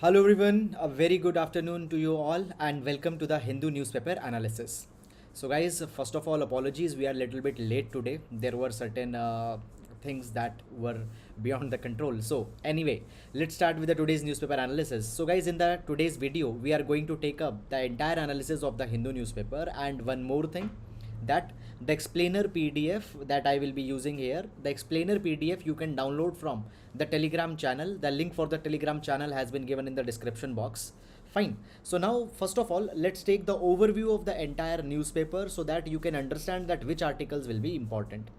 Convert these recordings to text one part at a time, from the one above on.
Hello everyone, a very good afternoon to you all and welcome to the Hindu newspaper analysis. So guys, first of all apologies, we are a little bit late today. There were certain things that were beyond the control. So anyway, let's start with the today's newspaper analysis. So guys, in the today's video, we are going to take up the entire analysis of the Hindu newspaper and one more thing, that the explainer PDF that I will be using here, the explainer PDF you can download from the Telegram channel. The link for the Telegram channel has been given in the description box. Fine. So now first of all, let's take the overview of the entire newspaper so that you can understand that which articles will be important.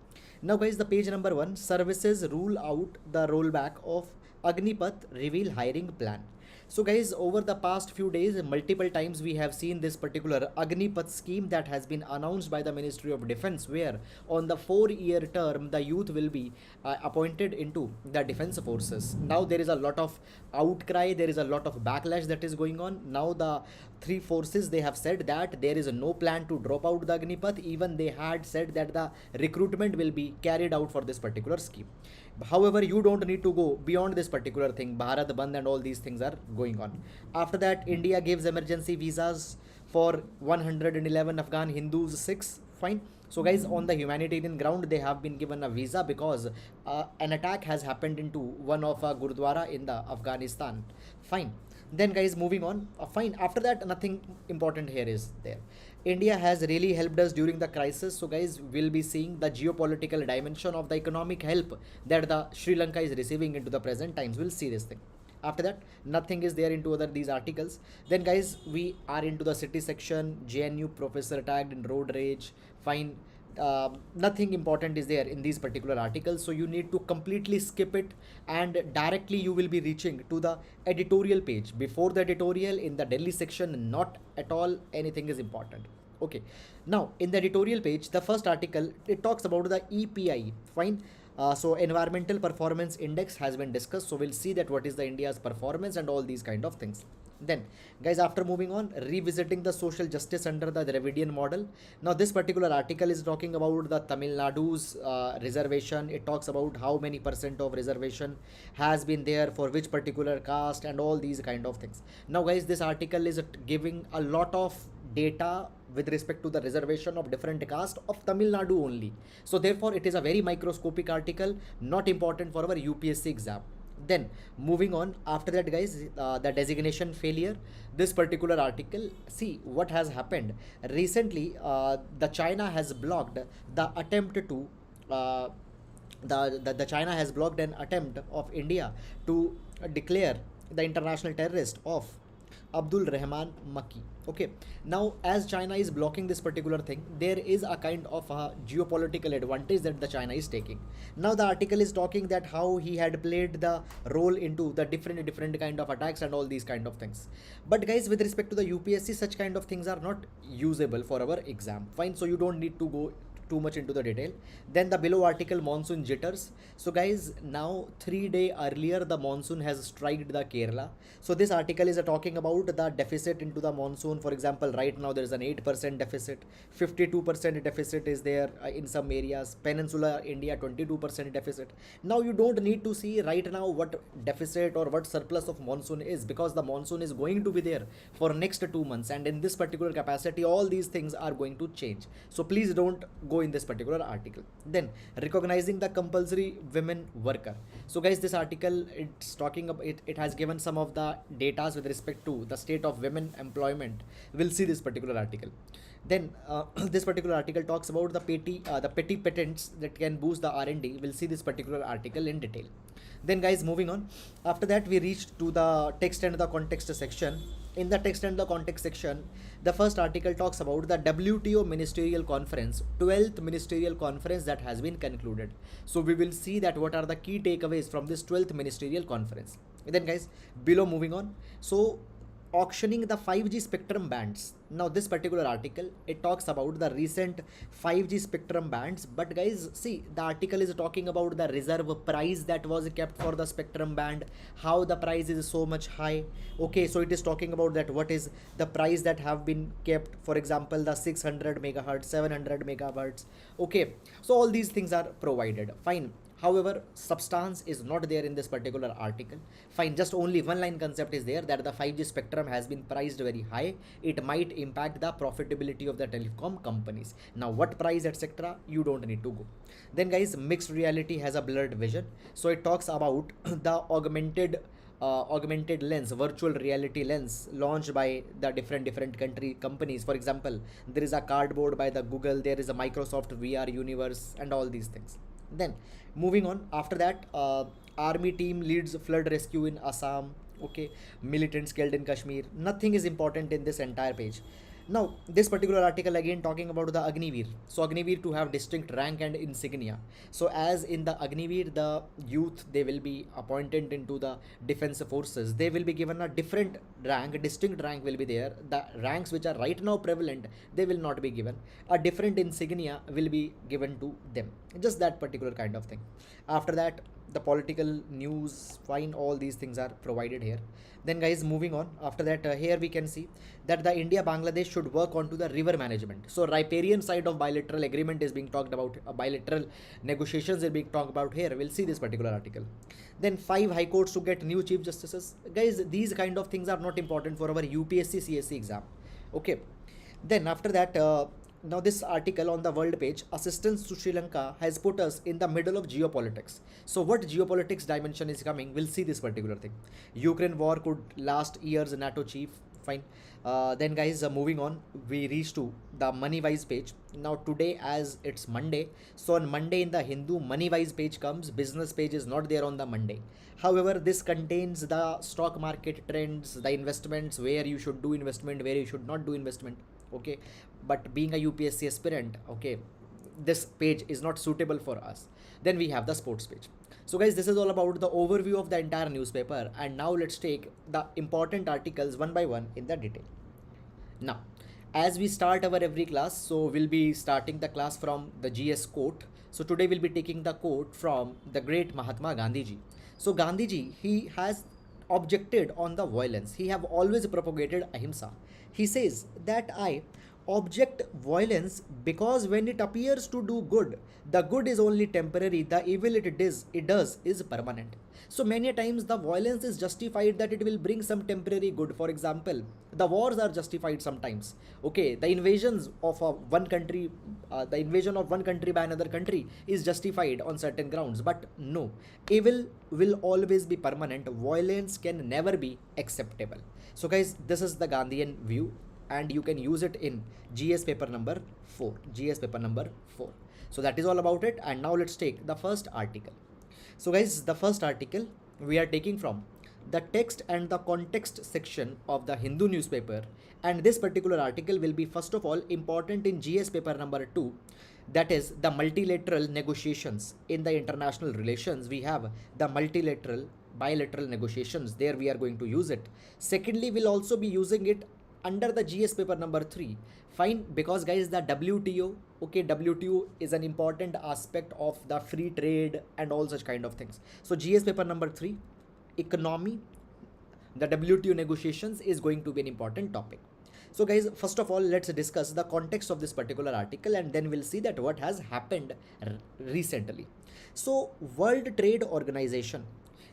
Now guys, the page number 1, services rule out the rollback of Agnipath, reveal hiring plan. So guys, over the past few days, multiple times we have seen this particular Agnipath scheme that has been announced by the Ministry of Defense, where on the 4-year term, the youth will be appointed into the defense forces. Now there is a lot of outcry, there is a lot of backlash that is going on. Now the three forces, they have said that there is no plan to drop out the Agnipath. Even they had said that the recruitment will be carried out for this particular scheme. However, you don't need to go beyond this particular thing. Bharat Bandh and all these things are going on. After that, India gives emergency visas for 111 Afghan Hindus, 6. Fine. So guys, on the humanitarian ground, they have been given a visa because an attack has happened into one of a Gurdwara in the Afghanistan. Fine. Then guys, moving on. Fine. After that, nothing important here is there. India has really helped us during the crisis. So guys, we'll be seeing the geopolitical dimension of the economic help that the Sri Lanka is receiving into the present times. We'll see this thing. After that, nothing is there into other these articles. Then guys, we are into the city section. JNU professor tagged in road rage. Fine. Nothing important is there in these particular articles, so you need to completely skip it and directly you will be reaching to the editorial page. Before the editorial, in the Delhi section, not at all anything is important. Okay, now in the editorial page, the first article, it talks about the EPI. Fine. So environmental performance index has been discussed, so we'll see that what is the India's performance and all these kind of things. Then guys, after moving on, revisiting the social justice under the Dravidian model. Now this particular article is talking about the Tamil Nadu's reservation. It talks about how many percent of reservation has been there for which particular caste and all these kind of things. Now guys, this article is giving a lot of data with respect to the reservation of different caste of Tamil Nadu only. So therefore it is a very microscopic article, not important for our UPSC exam. Then moving on, after that guys, the designation failure. This particular article, see what has happened recently. The China has blocked the attempt to the China has blocked an attempt of India to declare the international terrorist of Abdul Rahman Maki. Okay, now as China is blocking this particular thing, there is a kind of a geopolitical advantage that the China is taking. Now the article is talking that how he had played the role into the different kind of attacks and all these kind of things. But guys, with respect to the UPSC, such kind of things are not usable for our exam. Fine, so you don't need to go too much into the detail. Then the below article, monsoon jitters. So guys, now 3 days earlier the monsoon has struck the Kerala. So this article is talking about the deficit into the monsoon. For example, right now there is an 8% deficit, 52% deficit is there in some areas. Peninsular India, 22% deficit. Now you don't need to see right now what deficit or what surplus of monsoon is, because the monsoon is going to be there for next 2 months, and in this particular capacity all these things are going to change. So please don't go in this particular article. Then recognizing the compulsory women worker. So guys, this article, it's talking about it has given some of the data with respect to the state of women employment. We'll see this particular article. Then this particular article talks about the petty patents that can boost the R&D. We'll see this particular article in detail. Then guys, moving on, after that we reached to the text and the context section. In the text and the context section, the first article talks about the WTO ministerial conference, 12th ministerial conference that has been concluded. So we will see that what are the key takeaways from this 12th ministerial conference. And then guys, below moving on, so auctioning the 5G spectrum bands. Now this particular article, it talks about the recent 5G spectrum bands, but guys, see, the article is talking about the reserve price that was kept for the spectrum band, how the price is so much high. Okay, so it is talking about that what is the price that have been kept, for example the 600 megahertz, 700 megahertz. Okay, so all these things are provided. Fine. However, substance is not there in this particular article. Fine, just only one line concept is there, that the 5G spectrum has been priced very high. It might impact the profitability of the telecom companies. Now, what price, etc., you don't need to go. Then, guys, mixed reality has a blurred vision. So it talks about the augmented lens, virtual reality lens launched by the different country companies. For example, there is a cardboard by the Google, there is a Microsoft VR universe, and all these things. Then moving on, after that, army team leads flood rescue in Assam. Okay, militants killed in Kashmir. Nothing is important in this entire page. Now, this particular article again talking about the Agniveer. So, Agniveer to have distinct rank and insignia. So, as in the Agniveer, the youth, they will be appointed into the defense forces. They will be given a different rank, a distinct rank will be there. The ranks which are right now prevalent, they will not be given. A different insignia will be given to them. Just that particular kind of thing. After that, the political news, fine, all these things are provided here. Then, guys, moving on, after that, here we can see that the India Bangladesh should work on to the river management. So riparian side of bilateral agreement is being talked about, bilateral negotiations are being talked about here. We'll see this particular article. Then 5 high courts to get new chief justices. Guys, these kind of things are not important for our UPSC CSE exam. Okay, then after that, now this article on the world page, assistance to Sri Lanka has put us in the middle of geopolitics. So what geopolitics dimension is coming, we'll see this particular thing. Ukraine war could last years, NATO chief, fine. Then, guys, moving on, we reach to the money wise page. Now today, as it's Monday, so on Monday in the Hindu, money wise page comes, business page is not there on the Monday. However, this contains the stock market trends, the investments, where you should do investment, where you should not do investment. Okay, but being a UPSC aspirant, okay, this page is not suitable for us. Then we have the sports page. So, guys, this is all about the overview of the entire newspaper, and now let's take the important articles one by one in the detail. Now, as we start our every class, so we'll be starting the class from the GS quote. So today we'll be taking the quote from the great Mahatma Gandhi ji. So Gandhi ji, he has objected on the violence. He have always propagated ahimsa. He says that I object violence because when it appears to do good, the good is only temporary, the evil it does is permanent. So many times the violence is justified that it will bring some temporary good. For example, the wars are justified sometimes. Okay, the invasions of one country, the invasion of one country by another country is justified on certain grounds. But no, evil will always be permanent. Violence can never be acceptable. So guys, this is the Gandhian view, and you can use it in GS paper number 4. GS paper number 4. So that is all about it. And now let's take the first article. So guys, the first article we are taking from the text and the context section of the Hindu newspaper, and this particular article will be first of all important in GS paper number 2, that is the multilateral negotiations. In the international relations, we have the multilateral, bilateral negotiations. There we are going to use it. Secondly, we'll also be using it under the GS paper number 3. Fine, because guys, the WTO, okay, WTO is an important aspect of the free trade and all such kind of things. So GS paper number 3, economy, the WTO negotiations is going to be an important topic. So guys, first of all, let's discuss the context of this particular article, and then we'll see that what has happened recently. So World Trade Organization.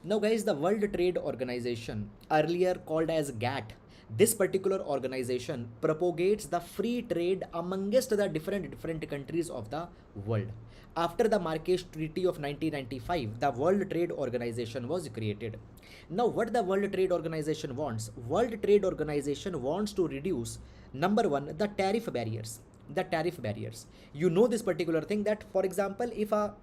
Now guys, the World Trade Organization, earlier called as GATT, this particular organization propagates the free trade amongst the different countries of the world. After the Marrakesh Treaty of 1995, the World Trade Organization was created. Now, what the World Trade Organization wants? World Trade Organization wants to reduce, number one, the tariff barriers. The tariff barriers. You know this particular thing, that, for example, if a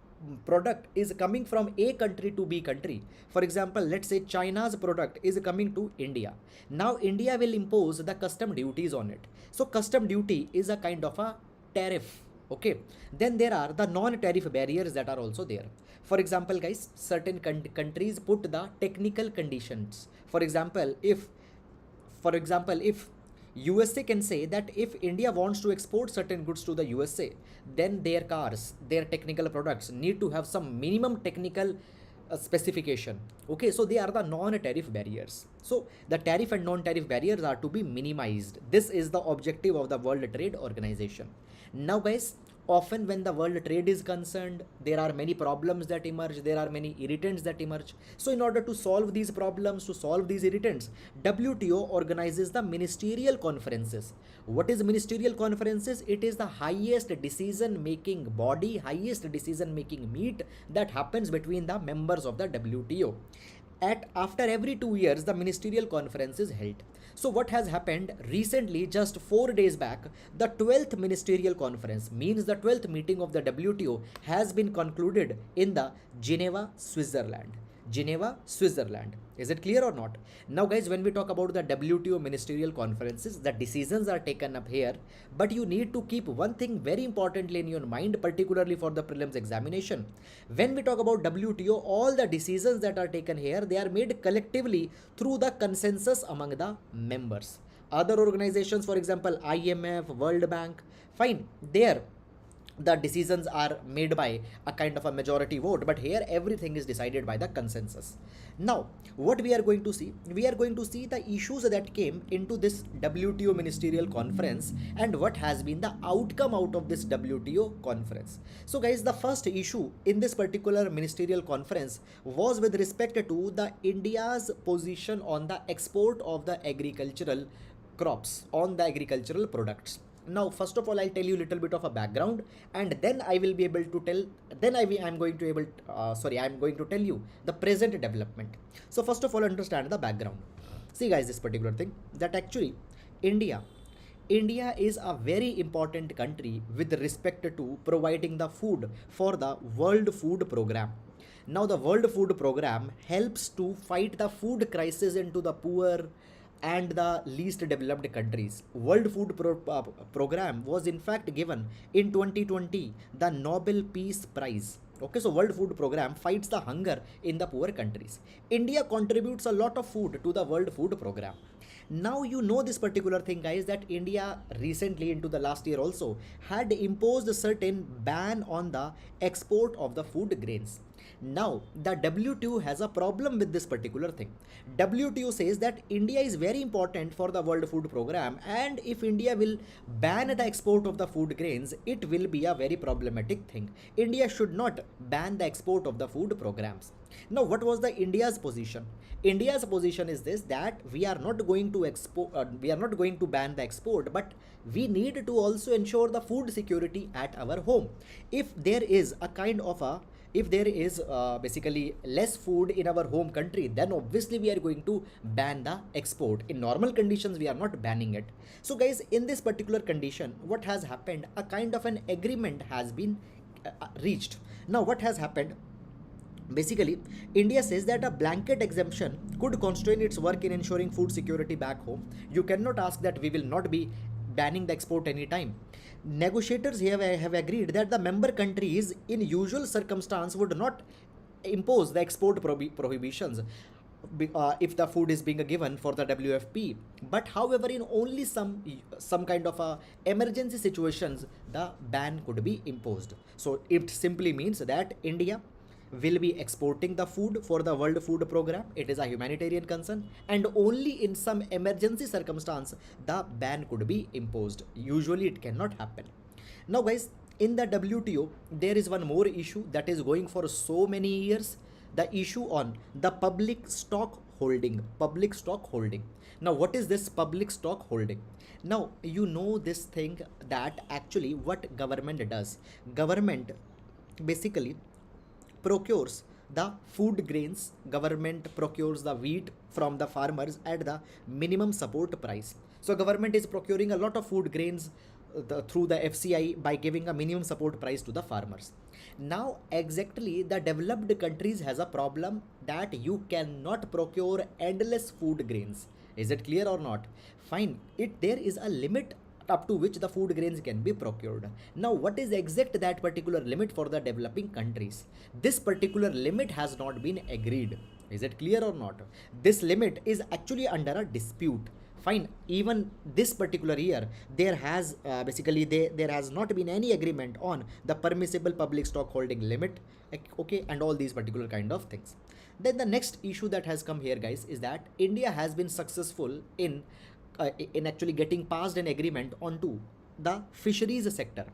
product is coming from A country to B country, for example, let's say China's product is coming to India. Now India will impose the custom duties on it. So custom duty is a kind of a tariff. Okay, then there are the non-tariff barriers that are also there. For example, guys, certain countries put the technical conditions. For example, if USA can say that if India wants to export certain goods to the USA, then their cars, their technical products need to have some minimum technical specification. Okay, so they are the non-tariff barriers. So the tariff and non-tariff barriers are to be minimized. This is the objective of the World Trade Organization. Now guys, Often when the world trade is concerned, there are many problems that emerge, there are many irritants that emerge. So in order to solve these problems, to solve these irritants, WTO organizes the ministerial conferences. What is ministerial conferences? It is the highest decision making body, highest decision making meet that happens between the members of the WTO. At after every 2 years, the ministerial conference is held. So what has happened recently, just 4 days back, the 12th ministerial conference, means the 12th meeting of the WTO, has been concluded in the Geneva, Switzerland. Geneva, Switzerland. Is it clear or not? Now, guys, when we talk about the WTO ministerial conferences, the decisions are taken up here, but you need to keep one thing very importantly in your mind, particularly for the prelims examination. When we talk about WTO, all the decisions that are taken here, they are made collectively through the consensus among the members. Other organizations, for example, IMF, World Bank, fine, there the decisions are made by a kind of a majority vote, but here everything is decided by the consensus. Now what we are going to see, we are going to see the issues that came into this WTO ministerial conference and what has been the outcome out of this WTO conference. So guys, the first issue in this particular ministerial conference was with respect to the India's position on the export of the agricultural crops, on the agricultural products. Now first of all, I'll tell you a little bit of a background, and then I will be able to tell, then I'm going to able I'm going to tell you the present development. So first of all, understand the background. See guys, this particular thing, that actually India is a very important country with respect to providing the food for the World Food Program. Now the World Food Program helps to fight the food crisis into the poor and the least developed countries. World Food Program was in fact given in 2020 the Nobel Peace Prize. Okay, so World Food Program fights the hunger in the poor countries. India contributes a lot of food to the World Food Program. Now you know this particular thing guys, that India recently into the last year also had imposed a certain ban on the export of the food grains. Now the WTO has a problem with this particular thing. WTO says that India is very important for the World Food Program, and if India will ban the export of the food grains, it will be a very problematic thing. India should not ban the export of the food programs. Now what was the India's position? India's position is this, that we are not going to we are not going to ban the export, but we need to also ensure the food security at our home. If there is a kind of a, if there is basically less food in our home country, then obviously we are going to ban the export. In normal conditions we are not banning it. So guys, in this particular condition, what has happened, a kind of an agreement has been reached. Now what has happened, basically India says that a blanket exemption could constrain its work in ensuring food security back home. You cannot ask that we will not be banning the export anytime. Negotiators have agreed that the member countries in usual circumstance would not impose the export prohibitions if the food is being given for the WFP. But however, in only some kind of emergency situations, the ban could be imposed. So it simply means that India will be exporting the food for the World Food Program. It is a humanitarian concern, and only in some emergency circumstance the ban could be imposed. Usually it cannot happen. Now guys, in the WTO there is one more issue that is going for so many years, the issue on the public stock holding. Public stock holding. Now what is this public stock holding? Now you know this thing, that actually what government does, government basically procures the food grains, government procures the wheat from the farmers at the minimum support price. So government is procuring a lot of food grains through the FCI by giving a minimum support price to the farmers. Now exactly the developed countries has a problem that you cannot procure endless food grains. Is it clear or not? Fine, there is a limit up to which the food grains can be procured. Now what is exact that particular limit for the developing countries? This particular limit has not been agreed. Is it clear or not? This limit is actually under a dispute. Fine, even this particular year there has there has not been any agreement on the permissible public stock holding limit, okay, and all these particular kind of things. Then the next issue that has come here guys is that India has been successful in actually getting passed an agreement onto the fisheries sector.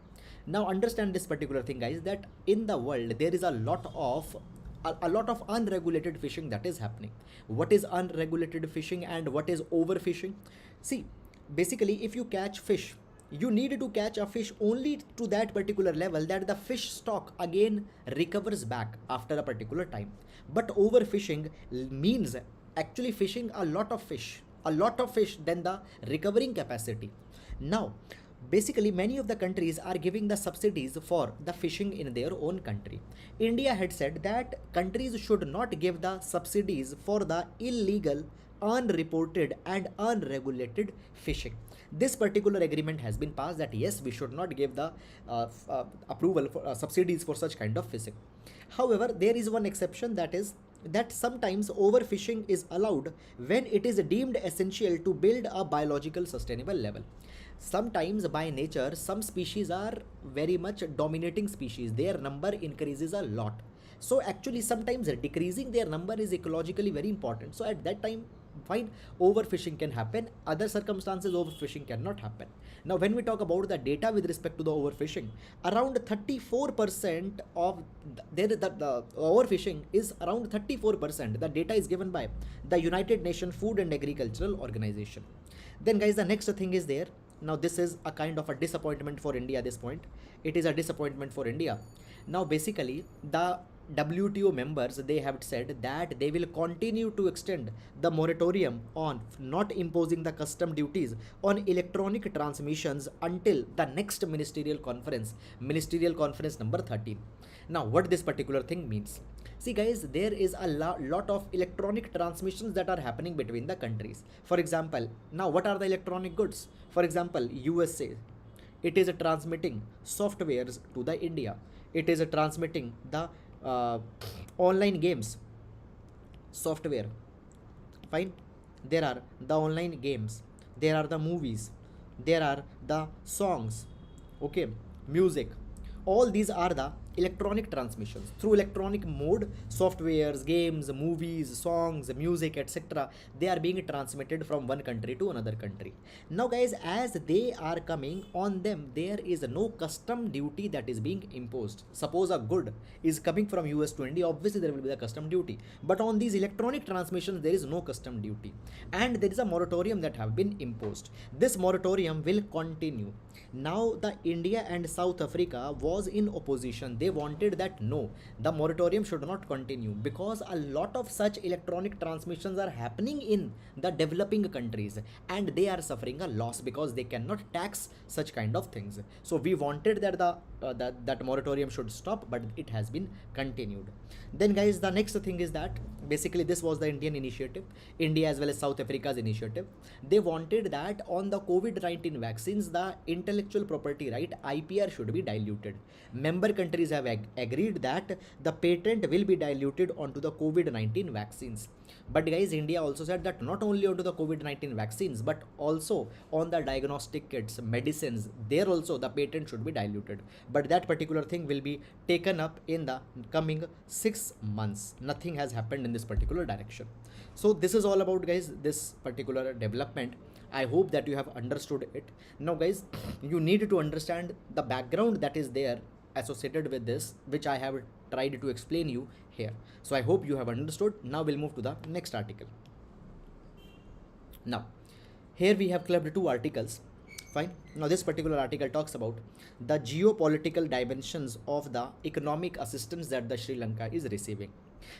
Now understand this particular thing, guys, that in the world there is a lot of unregulated fishing that is happening. What is unregulated fishing and what is overfishing? See, basically, if you catch fish, you need to catch a fish only to that particular level that the fish stock again recovers back after a particular time. But overfishing means actually fishing a lot of fish than the recovering capacity. Now, basically, many of the countries are giving the subsidies for the fishing in their own country. India had said that countries should not give the subsidies for the illegal, unreported and unregulated fishing. This particular agreement has been passed that yes, we should not give the approval for subsidies for such kind of fishing. However, there is one exception, that is that sometimes overfishing is allowed when it is deemed essential to build a biological sustainable level. Sometimes by nature some species are very much dominating species, their number increases a lot, so actually sometimes decreasing their number is ecologically very important. So at that time, fine, overfishing can happen, other circumstances overfishing cannot happen. Now when we talk about the data with respect to the overfishing, around 34% of the overfishing is around 34%, the data is given by the United Nations Food and Agricultural Organization. Then guys, the next thing is there. Now this is a kind of a disappointment for India at this point. It is a disappointment for India. Now basically the WTO members, they have said that they will continue to extend the moratorium on not imposing the custom duties on electronic transmissions until the next ministerial conference number 13. Now what this particular thing means? See guys, there is a lot of electronic transmissions that are happening between the countries. For example, now what are the electronic goods? For example, USA, it is transmitting softwares to the India. It is transmitting the online games software. Fine, there are the online games, there are the movies, there are the songs, okay, music. All these are the electronic transmissions through electronic mode. Softwares, games, movies, songs, music, etc., they are being transmitted from one country to another country. Now guys, as they are coming on them, there is no custom duty that is being imposed. Suppose a good is coming from US to India, obviously there will be the custom duty, but on these electronic transmissions there is no custom duty, and there is a moratorium that have been imposed. This moratorium will continue. Now the India and South Africa was in opposition. They wanted that no, the moratorium should not continue because a lot of such electronic transmissions are happening in the developing countries and they are suffering a loss because they cannot tax such kind of things. So we wanted that that moratorium should stop, but it has been continued. Then guys, the next thing is that basically this was the Indian initiative, India as well as South Africa's initiative. They wanted that on the COVID-19 vaccines, the intellectual property right, IPR, should be diluted. Member countries have agreed that the patent will be diluted onto the COVID-19 vaccines. But guys, India also said that not only onto the COVID-19 vaccines, but also on the diagnostic kits, medicines, there also the patent should be diluted. But that particular thing will be taken up in the coming 6 months. Nothing has happened in this particular direction. So this is all about, guys, this particular development. I hope that you have understood it. Now guys, you need to understand the background that is there associated with this, which I have tried to explain you here. So I hope you have understood. Now we'll move to the next article. Now here we have clubbed 2 articles. Fine. Now this particular article talks about the geopolitical dimensions of the economic assistance that the Sri Lanka is receiving.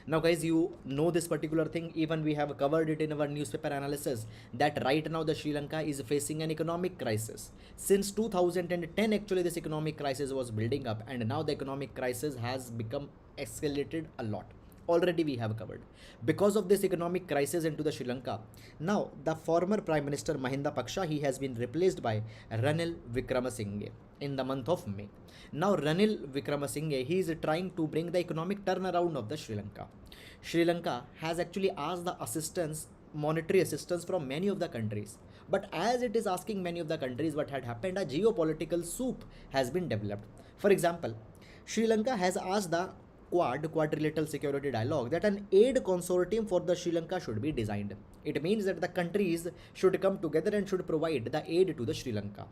Now guys, you know this particular thing, even we have covered it in our newspaper analysis, that right now the Sri Lanka is facing an economic crisis. Since 2010 actually this economic crisis was building up, and now the economic crisis has become escalated a lot. Already we have covered. Because of this economic crisis into the Sri Lanka, now the former Prime Minister Mahinda Paksha, he has been replaced by Ranil Wickremesinghe in the month of May. Now Ranil Wickremesinghe, he is trying to bring the economic turnaround of the Sri Lanka. Sri Lanka has actually asked the assistance, monetary assistance from many of the countries. But as it is asking many of the countries, what had happened, a geopolitical soup has been developed. For example, Sri Lanka has asked the quadrilateral security dialogue that an aid consortium for the Sri Lanka should be designed. It means that the countries should come together and should provide the aid to the Sri Lanka.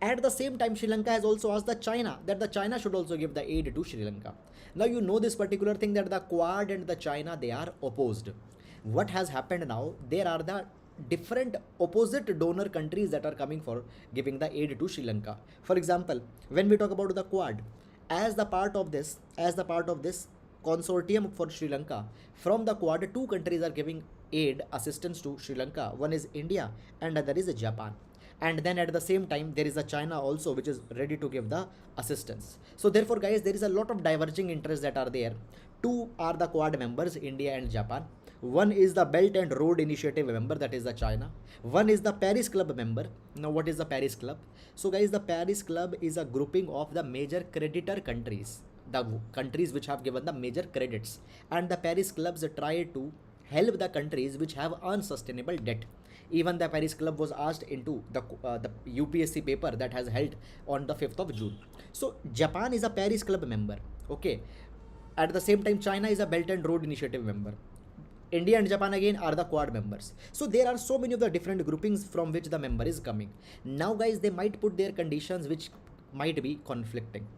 At the same time, Sri Lanka has also asked the China that the China should also give the aid to Sri Lanka. Now you know this particular thing that the Quad and the China, they are opposed. What has happened now? There are the different opposite donor countries that are coming for giving the aid to Sri Lanka. For example, when we talk about the Quad, as the part of this consortium for Sri Lanka, from the Quad, two countries are giving aid assistance to Sri Lanka. One is India and other is Japan. And then at the same time there is a China also which is ready to give the assistance. So therefore guys, there is a lot of diverging interests that are there. Two are the Quad members, India and Japan. One is the Belt and Road Initiative member, that is the China. One is the Paris Club member. Now what is the Paris Club? So guys, the Paris Club is a grouping of the major creditor countries, the countries which have given the major credits, and the Paris clubs try to help the countries which have unsustainable debt. Even the Paris Club was asked into the UPSC paper that has held on the 5th of June. So Japan is a Paris Club member. Okay. At the same time, China is a Belt and Road Initiative member. India and Japan again are the Quad members. So there are so many of the different groupings from which the member is coming. Now guys, they might put their conditions which might be conflicting.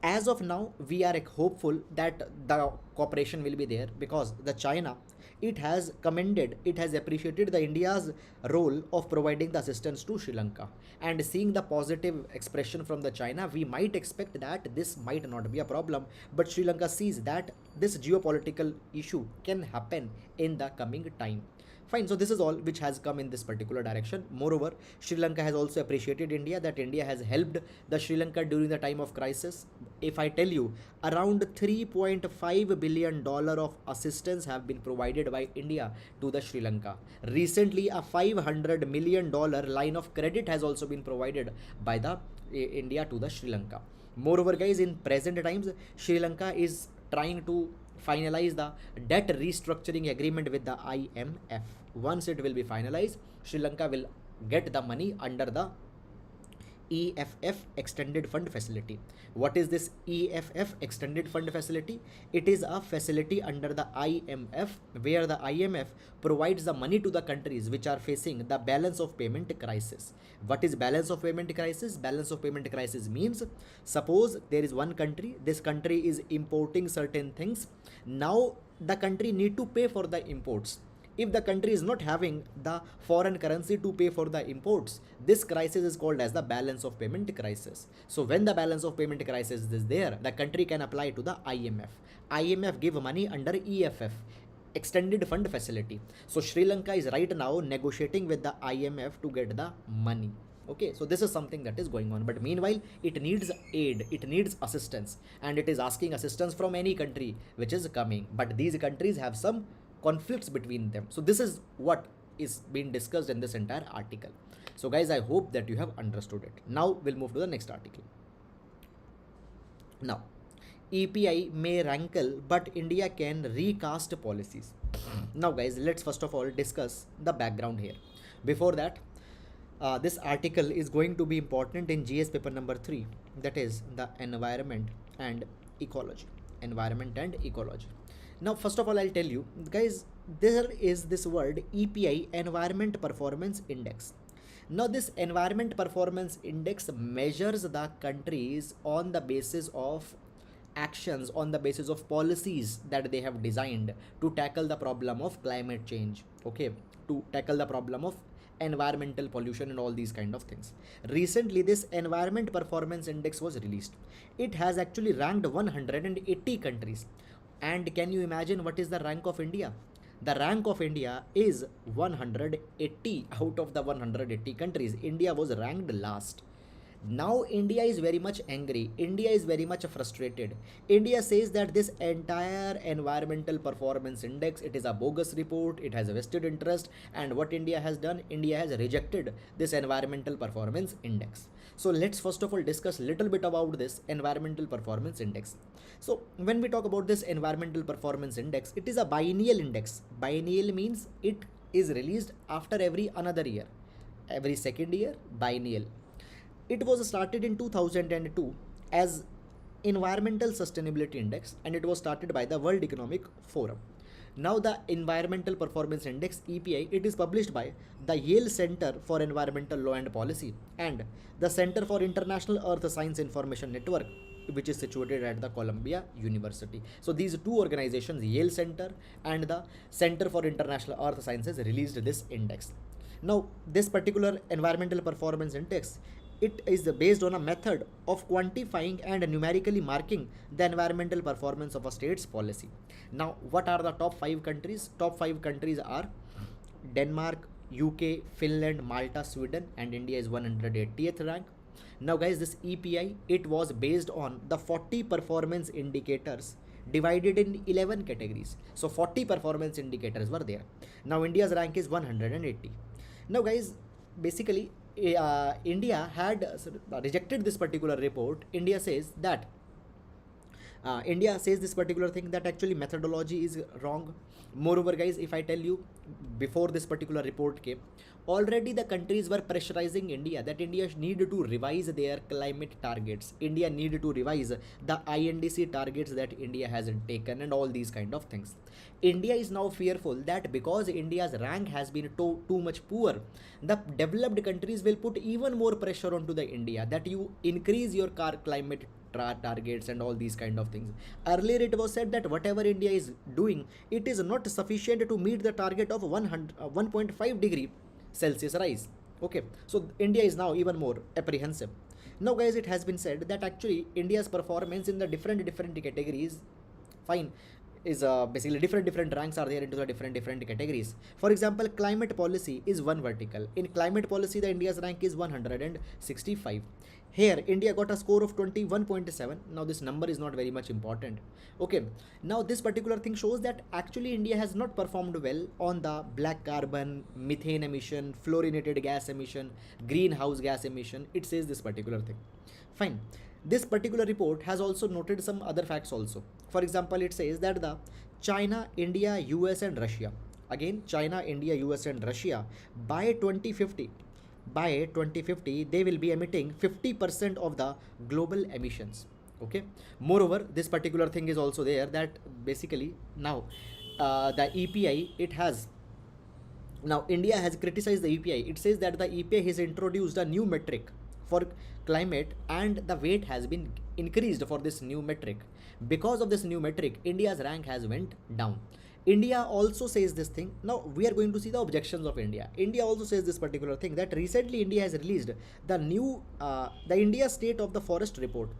As of now, we are hopeful that the cooperation will be there, because the China, it has commended, it has appreciated the India's role of providing the assistance to Sri Lanka, and seeing the positive expression from the China, we might expect that this might not be a problem. But Sri Lanka sees that this geopolitical issue can happen in the coming time. Fine, so this is all which has come in this particular direction. Moreover, Sri Lanka has also appreciated India, that India has helped the Sri Lanka during the time of crisis. If I tell you, around $3.5 billion of assistance have been provided by India to the Sri Lanka. Recently, a $500 million line of credit has also been provided by the India to the Sri Lanka. Moreover, guys, in present times, Sri Lanka is trying to finalize the debt restructuring agreement with the IMF. Once it will be finalized, Sri Lanka will get the money under the EFF Extended Fund Facility. What is this EFF Extended Fund Facility? It is a facility under the IMF, where the IMF provides the money to the countries which are facing the balance of payment crisis. What is balance of payment crisis? Balance of payment crisis means, suppose there is one country, this country is importing certain things. Now the country need to pay for the imports. If the country is not having the foreign currency to pay for the imports, this crisis is called as the balance of payment crisis. So when the balance of payment crisis is there, the country can apply to the IMF. IMF give money under EFF, Extended Fund Facility. So Sri Lanka is right now negotiating with the IMF to get the money. Okay, so this is something that is going on, but meanwhile it needs aid, it needs assistance, and it is asking assistance from any country which is coming, but these countries have some conflicts between them. So this is what is being discussed in this entire article. So guys, I hope that you have understood it. Now we'll move to the next article. Now, EPI may rankle, but India can recast policies. Now guys, let's first of all discuss the background here. Before that, this article is going to be important in GS paper number 3, that is the environment and ecology. Environment and ecology. Now first of all, I'll tell you guys, there is this word EPI, Environment Performance Index. Now this Environment Performance Index measures the countries on the basis of actions, on the basis of policies that they have designed to tackle the problem of climate change, okay, to tackle the problem of environmental pollution and all these kind of things. Recently this Environment Performance Index was released. It has actually ranked 180 countries. And can you imagine what is the rank of India? The rank of India is 180 out of the 180 countries. India was ranked last. Now India is very much angry. India is very much frustrated. India says that this entire environmental performance index, it is a bogus report, it has a vested interest, and what India has done, India has rejected this environmental performance index. So let's first of all discuss a little bit about this environmental performance index. So when we talk about this environmental performance index, it is a biennial index. Biennial means it is released after every another year. Every second year, biennial. It was started in 2002 as Environmental Sustainability Index, and it was started by the World Economic Forum. Now the Environmental Performance Index EPI, it is published by the Yale Center for Environmental Law and Policy and the Center for International Earth Science Information Network, which is situated at the Columbia University. So these two organizations, Yale Center and the Center for International Earth Sciences, released this index. Now this particular environmental performance index, it is based on a method of quantifying and numerically marking the environmental performance of a state's policy. Now what are the top 5 countries? Top 5 countries are Denmark, UK, Finland, Malta, Sweden, and India is 180th rank. Now guys, this EPI, it was based on the 40 performance indicators divided in 11 categories. So 40 performance indicators were there. Now India's rank is 180. Now guys, basically India had rejected this particular report. India says this particular thing that actually methodology is wrong. Moreover guys, if I tell you, before this particular report came, already the countries were pressurizing India that India needed to revise their climate targets. India needed to revise the INDC targets that India hasn't taken and all these kind of things. India is now fearful that because India's rank has been too much poor, the developed countries will put even more pressure onto the India that you increase your climate targets and all these kind of things. Earlier it was said that whatever India is doing, it is not sufficient to meet the target of 1.5 degree Celsius rise. Okay, so India is now even more apprehensive. Now guys, it has been said that actually India's performance in the different categories, fine, is basically different ranks are there into the different categories. For example, climate policy is one vertical. In climate policy, the India's rank is 165. Here India got a score of 21.7. Now this number is not very much important. Okay, now this particular thing shows that actually India has not performed well on the black carbon, methane emission, fluorinated gas emission, greenhouse gas emission. It says this particular thing. Fine. This particular report has also noted some other facts also. For example, it says that the China, India, US and Russia, again China, India, US and Russia, by 2050 they will be emitting 50% of the global emissions. Okay, moreover, this particular thing is also there that basically now the EPI, it has, now India has criticized the EPI. It says that the EPI has introduced a new metric for climate and the weight has been increased for this new metric. Because of this new metric, India's rank has went down. India also says this thing. Now we are going to see the objections of India. India also says this particular thing that recently India has released the new the India State of the Forest Report,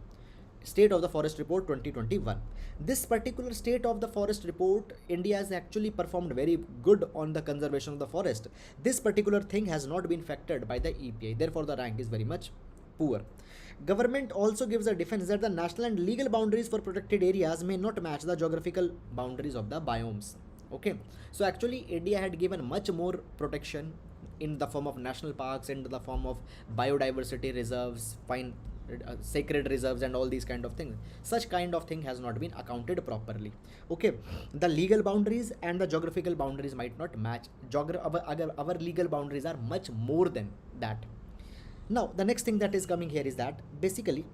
State of the Forest Report 2021. This particular State of the Forest Report, India has actually performed very good on the conservation of the forest. This particular thing has not been factored by the EPI. Therefore, the rank is very much poor. Government also gives a defense that the national and legal boundaries for protected areas may not match the geographical boundaries of the biomes. Okay, so actually India had given much more protection in the form of national parks, in the form of biodiversity reserves, fine, sacred reserves and all these kind of things. Such kind of thing has not been accounted properly. Okay, the legal boundaries and the geographical boundaries might not match. Our legal boundaries are much more than that. Now the next thing that is coming here is that basically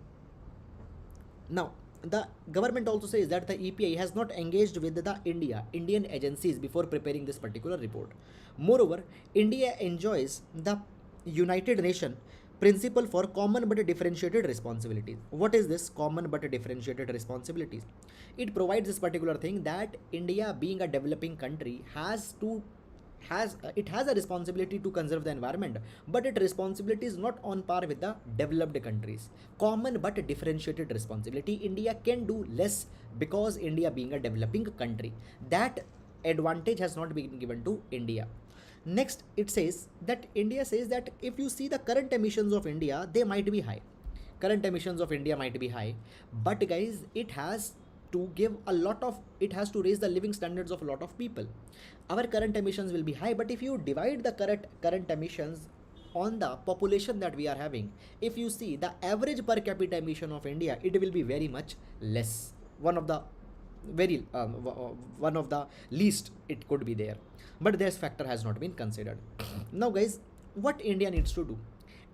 now the government also says that the EPI has not engaged with the Indian agencies before preparing this particular report. Moreover, India enjoys the United Nations principle for common but differentiated responsibilities. What is this common but differentiated responsibilities? It provides this particular thing that India, being a developing country, has a responsibility to conserve the environment, but its responsibility is not on par with the developed countries. Common but differentiated responsibility, India can do less because India being a developing country. That advantage has not been given to India. Next, it says that India says that if you see the current emissions of India, they might be high. Current emissions of India might be high, but guys, it has to raise the living standards of a lot of people. Our current emissions will be high, but if you divide the current emissions on the population that we are having, if you see the average per capita emission of India, it will be very much less. One of the least it could be there, but this factor has not been considered. Now guys, what India needs to do?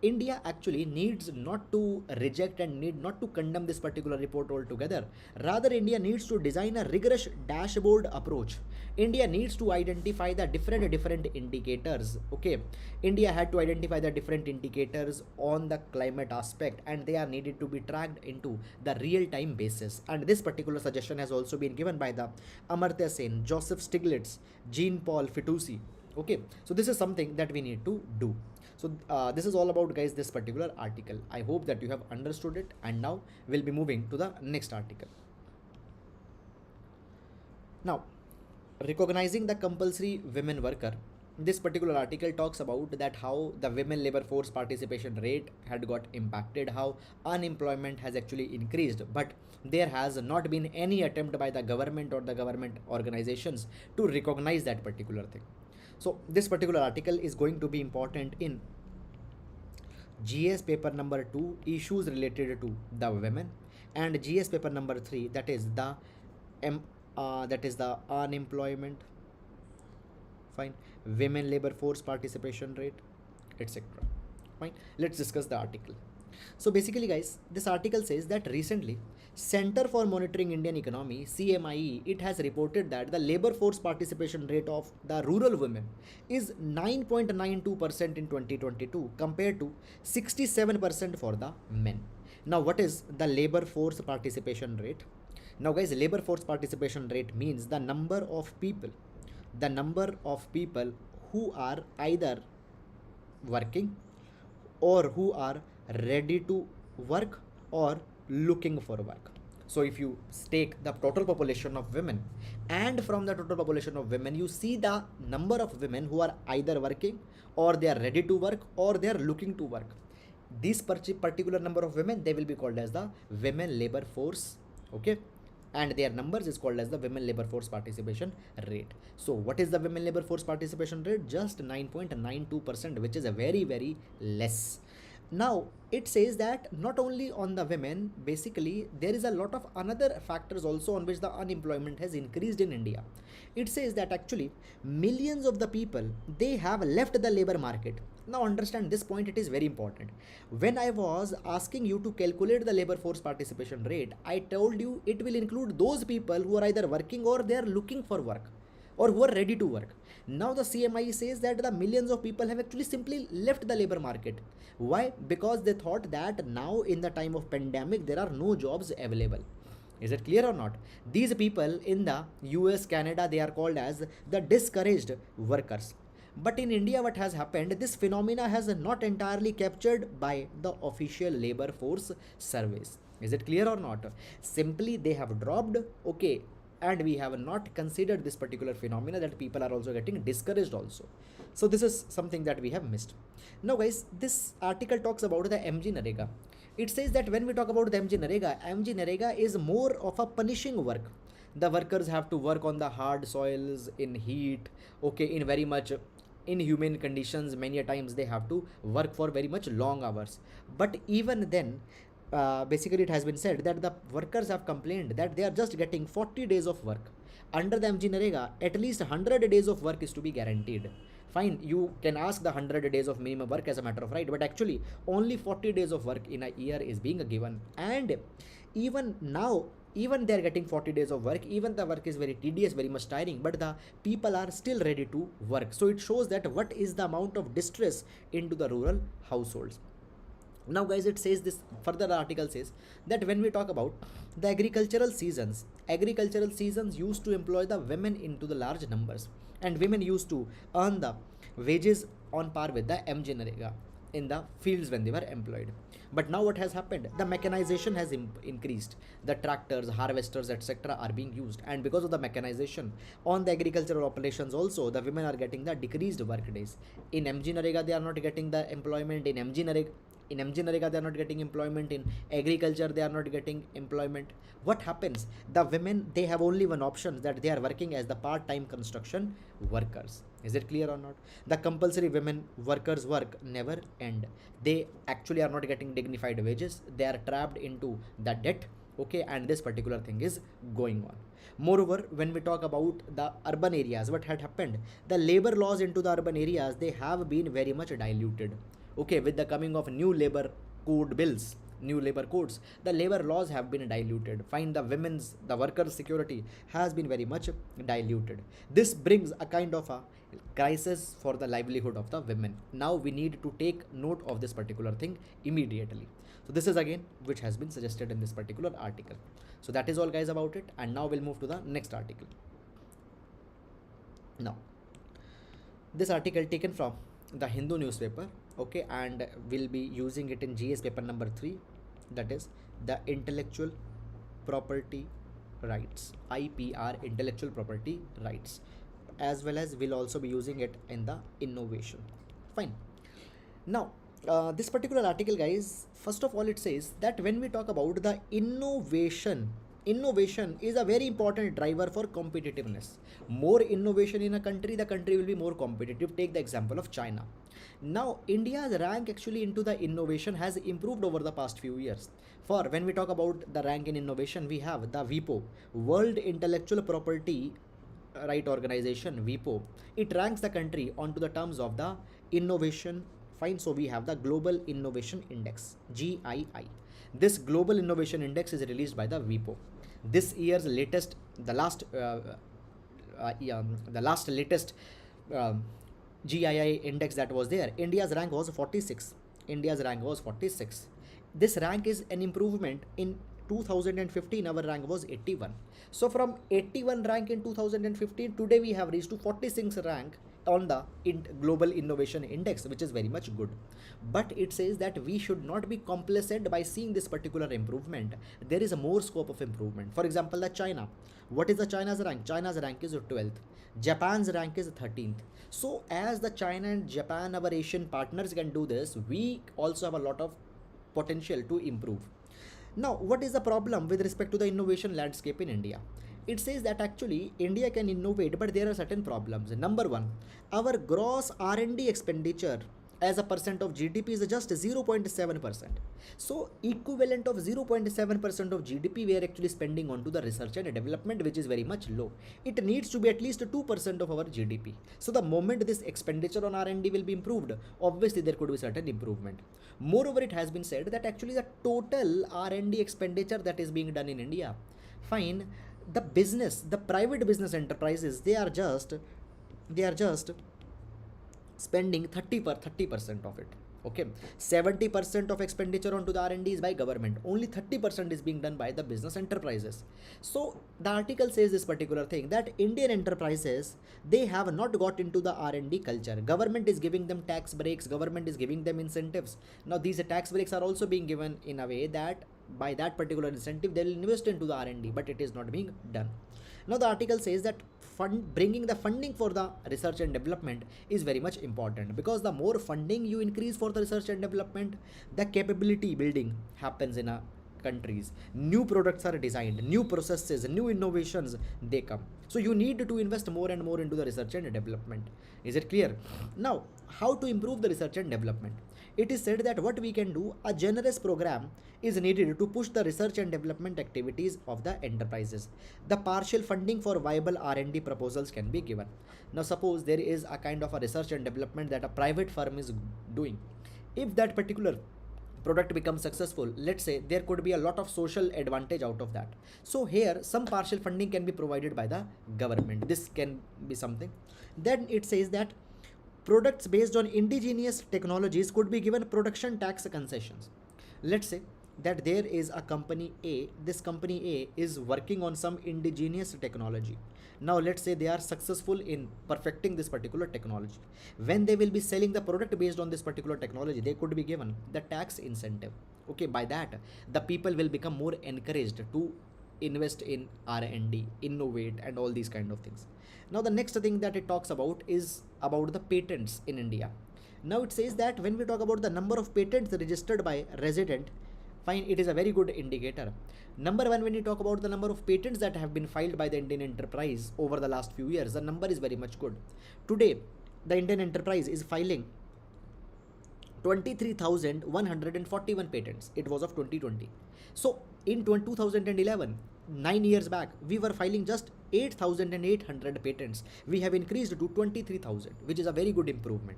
India actually needs not to reject and need not to condemn this particular report altogether. Rather, India needs to design a rigorous dashboard approach. India needs to identify the different indicators. Okay, India had to identify the different indicators on the climate aspect, and they are needed to be tracked into the real time basis. And this particular suggestion has also been given by the Amartya Sen, Joseph Stiglitz, Jean Paul Fitoussi. Okay, so this is something that we need to do. So this is all about, guys, this particular article. I hope that you have understood it, and now we'll be moving to the next article. Now, recognizing the compulsory women worker, this particular article talks about that how the women labor force participation rate had got impacted, how unemployment has actually increased, but there has not been any attempt by the government or the government organizations to recognize that particular thing. So this particular article is going to be important in GS paper number 2, issues related to the women, and GS paper number 3, that is the unemployment, fine, women labor force participation rate, etc. Fine, let's discuss the article. So basically, guys, this article says that recently Center for Monitoring Indian Economy, CMIE, it has reported that the labor force participation rate of the rural women is 9.92% in 2022 compared to 67% for the men. Now, what is the labor force participation rate? Now, guys, labor force participation rate means the number of people who are either working or who are ready to work or looking for work. So if you take the total population of women, and from the total population of women you see the number of women who are either working or they are ready to work or they are looking to work, this particular number of women, they will be called as the women labor force. Okay, and their numbers is called as the women labor force participation rate. So what is the women labor force participation rate? Just 9.92%, which is a very less. Now it says that not only on the women, basically there is a lot of another factors also on which the unemployment has increased in India. It says that actually millions of the people, they have left the labor market. Now understand this point, it is very important. When I was asking you to calculate the labor force participation rate, I told you it will include those people who are either working or they are looking for work or who are ready to work. Now the CMI says that the millions of people have actually simply left the labor market. Why? Because they thought that now in the time of pandemic there are no jobs available. Is it clear or not? These people in the US, Canada, they are called as the discouraged workers. But in India, what has happened, this phenomena has not entirely captured by the official labor force surveys. Is it clear or not? Simply they have dropped, okay, and we have not considered this particular phenomena that people are also getting discouraged also. So this is something that we have missed. Now guys, this article talks about the MG Narega. It says that when we talk about the MG Narega is more of a punishing work. The workers have to work on the hard soils in heat, okay, in very much inhumane conditions. Many a times they have to work for very much long hours. But even then, basically it has been said that the workers have complained that they are just getting 40 days of work. Under the MG Narega, at least 100 days of work is to be guaranteed. Fine, you can ask the 100 days of minimum work as a matter of right, but actually only 40 days of work in a year is being given. And even now, even they are getting 40 days of work, even the work is very tedious, very much tiring, but the people are still ready to work. So it shows that what is the amount of distress into the rural households. Now guys, it says this further article says that when we talk about the agricultural seasons used to employ the women into the large numbers, and women used to earn the wages on par with the MG Narega in the fields when they were employed. But now what has happened? The mechanization has increased. The tractors, harvesters, etc. are being used, and because of the mechanization on the agricultural operations also, the women are getting the decreased work days. In MG Narega they are not getting the employment. In MG Narega they are not getting employment. In agriculture they are not getting employment. What happens? The women, they have only one option, that they are working as the part-time construction workers. Is it clear or not? The compulsory women workers work never end. They actually are not getting dignified wages. They are trapped into the debt. Okay, and this particular thing is going on. Moreover, when we talk about the urban areas, what had happened? The labor laws into the urban areas, they have been very much diluted. Okay, with the coming of new labor code bills, new labor codes, the labor laws have been diluted. Find the workers' security has been very much diluted. This brings a kind of a crisis for the livelihood of the women. Now we need to take note of this particular thing immediately. So this is again which has been suggested in this particular article. So that is all guys about it, and now we'll move to the next article. Now this article taken from the Hindu newspaper, okay, and we'll be using it in GS paper number 3, that is the intellectual property rights, IPR, intellectual property rights, as well as we'll also be using it in the innovation. Fine. Now this particular article guys, first of all it says that when we talk about the innovation is a very important driver for competitiveness. More innovation in a country, the country will be more competitive. Take the example of China. Now India's rank actually into the innovation has improved over the past few years. For when we talk about the rank in innovation, we have the WIPO, World Intellectual Property Right Organization, WIPO. It ranks the country onto the terms of the innovation. Fine. So we have the Global Innovation Index, GII. This Global Innovation Index is released by the WIPO. This year's latest, the last latest GII index that was there, India's rank was 46. India's rank was 46. This rank is an improvement. In 2015 our rank was 81. So from 81 rank in 2015, today we have reached to 46 rank on the Global Innovation Index, which is very much good. But it says that we should not be complacent by seeing this particular improvement. There is a more scope of improvement. For example, the China. What is the China's rank? China's rank is 12th. Japan's rank is 13th. So as the China and Japan, our Asian partners, can do this, we also have a lot of potential to improve. Now, what is the problem with respect to the innovation landscape in India? It says that actually India can innovate, but there are certain problems. Number one, our gross R&D expenditure as a percent of GDP is just 0.7%. So equivalent of 0.7% of GDP we are actually spending onto the research and development, which is very much low. It needs to be at least 2% of our GDP. So the moment this expenditure on R&D will be improved, obviously there could be certain improvement. Moreover, it has been said that actually the total R&D expenditure that is being done in India, fine, the private business enterprises, they are just spending 30% of it. Okay, 70% of expenditure onto the R&D is by government. Only 30% is being done by the business enterprises. So the article says this particular thing, that Indian enterprises, they have not got into the R&D culture. Government is giving them tax breaks, government is giving them incentives. Now these tax breaks are also being given in a way that by that particular incentive they will invest into the R&D, but it is not being done. Now the article says that bringing the funding for the research and development is very much important, because the more funding you increase for the research and development, the capability building happens in a countries. New products are designed, new processes, new innovations, they come. So you need to invest more and more into the research and development. Is it clear? Now, how to improve the research and development? It is said that what we can do, a generous program is needed to push the research and development activities of the enterprises. The partial funding for viable R&D proposals can be given. Now suppose there is a kind of a research and development that a private firm is doing. If that particular product becomes successful, let's say there could be a lot of social advantage out of that. So here some partial funding can be provided by the government. This can be something. Then it says that products based on indigenous technologies could be given production tax concessions. Let's say that there is a company A, this company A is working on some indigenous technology. Now let's say they are successful in perfecting this particular technology. When they will be selling the product based on this particular technology, they could be given the tax incentive. Okay, by that the people will become more encouraged to invest in R&D, innovate, and all these kind of things. Now the next thing that it talks about is about the patents in India. Now it says that when we talk about the number of patents registered by resident, fine, it is a very good indicator. Number one, when you talk about the number of patents that have been filed by the Indian enterprise over the last few years, the number is very much good. Today, the Indian enterprise is filing 23,141 patents. It was of 2020. So in 2011, 9 years back we were filing just 8,800 patents. We have increased to 23,000, which is a very good improvement.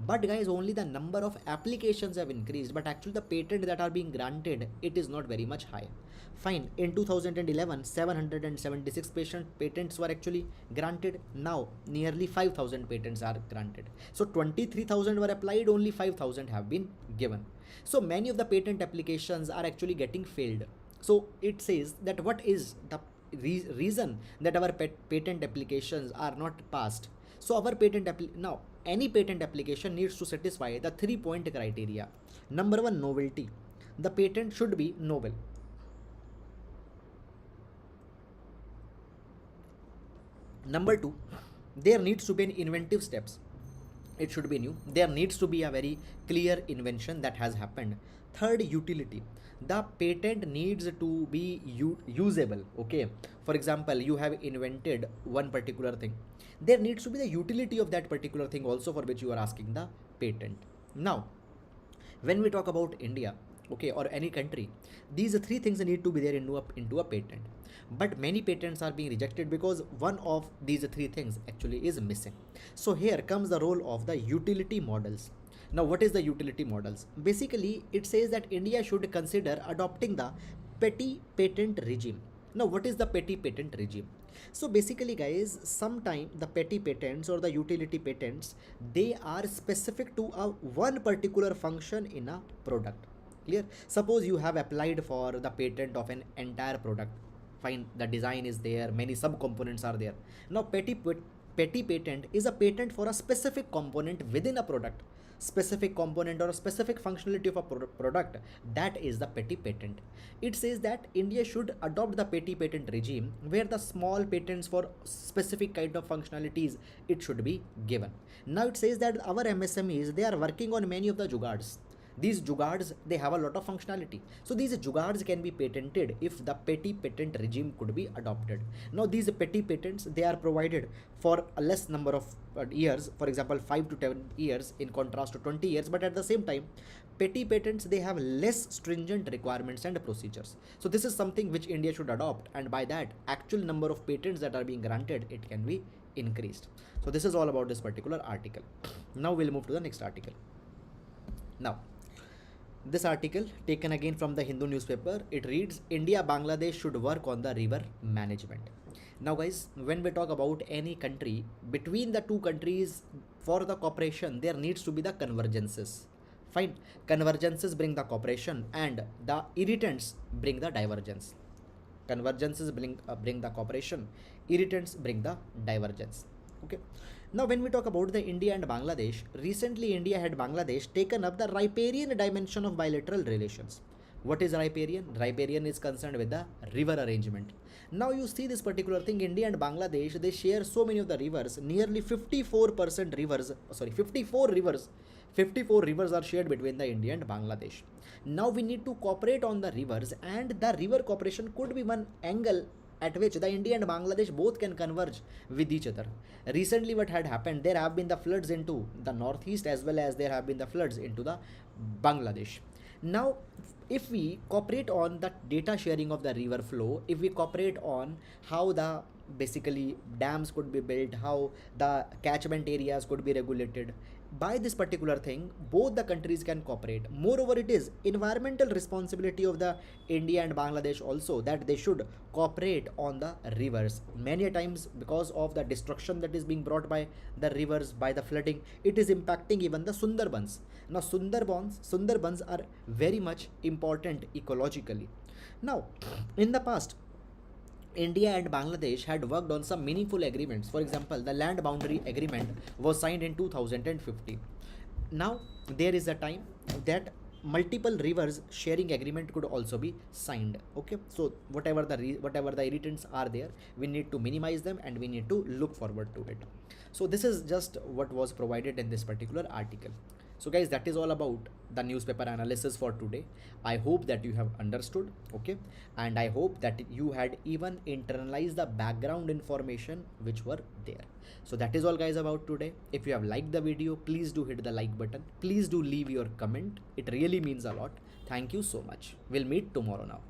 But guys, only the number of applications have increased, but actually the patent that are being granted, it is not very much high. Fine, in 2011 776 patents were actually granted. Now nearly 5,000 patents are granted. So 23,000 were applied, only 5,000 have been given. So many of the patent applications are actually getting failed. So it says that what is the reason that our patent applications are not passed. So our now any patent application needs to satisfy the 3-point criteria. Number one, novelty. The patent should be novel. Number two, there needs to be an inventive steps. It should be new. There needs to be a very clear invention that has happened. Third, utility. The patent needs to be usable. Okay, for example, you have invented one particular thing. There needs to be the utility of that particular thing also, for which you are asking the patent. Now when we talk about India, okay, or any country, these three things need to be there into a patent. But many patents are being rejected because one of these three things actually is missing. So here comes the role of the utility models. Now what is the utility models? Basically it says that India should consider adopting the petty patent regime. Now what is the petty patent regime? So basically guys, sometimes the petty patents or the utility patents, they are specific to a one particular function in a product. Clear? Suppose you have applied for the patent of an entire product. Fine, the design is there, many sub-components are there. Now petty patent is a patent for a specific component within a product, specific component or a specific functionality of a product. That is the petty patent. It says that India should adopt the petty patent regime, where the small patents for specific kind of functionalities, it should be given. Now it says that our MSMEs, they are working on many of the jugards. These jugards, they have a lot of functionality. So these jugards can be patented if the petty patent regime could be adopted. Now these petty patents, they are provided for a less number of years, for example 5 to 10 years in contrast to 20 years. But at the same time, petty patents, they have less stringent requirements and procedures. So this is something which India should adopt, and by that actual number of patents that are being granted, it can be increased. So this is all about this particular article. Now we'll move to the next article. Now this article taken again from the Hindu newspaper, it reads, India Bangladesh should work on the river management. Now guys, when we talk about any country, between the two countries, for the cooperation, there needs to be the convergences. Fine, convergences bring the cooperation and the irritants bring the divergence. Convergences bring the cooperation, irritants bring the divergence. Okay. Now when we talk about the India and Bangladesh, recently India had Bangladesh taken up the riparian dimension of bilateral relations. What is riparian? Riparian is concerned with the river arrangement. Now you see this particular thing, India and Bangladesh, they share so many of the rivers, nearly 54% rivers, 54 rivers are shared between the India and Bangladesh. Now we need to cooperate on the rivers, and the river cooperation could be one angle at which the India and Bangladesh both can converge with each other. Recently what had happened, there have been the floods into the northeast as well as there have been the floods into the Bangladesh. Now if we cooperate on the data sharing of the river flow, if we cooperate on how the basically dams could be built, how the catchment areas could be regulated, by this particular thing, both the countries can cooperate. Moreover, it is environmental responsibility of the India and Bangladesh also that they should cooperate on the rivers. Many times, because of the destruction that is being brought by the rivers, by the flooding, it is impacting even the Sundarbans. Now Sundarbans are very much important ecologically. Now in the past, India and Bangladesh had worked on some meaningful agreements. For example, the land boundary agreement was signed in 2015. Now there is a time that multiple rivers sharing agreement could also be signed. Okay, so whatever the irritants are there, we need to minimize them and we need to look forward to it. So this is just what was provided in this particular article. So guys, that is all about the newspaper analysis for today. I hope that you have understood, okay, and I hope that you had even internalized the background information which were there. So that is all guys about today. If you have liked the video, please do hit the like button. Please do leave your comment. It really means a lot. Thank you so much. We'll meet tomorrow now.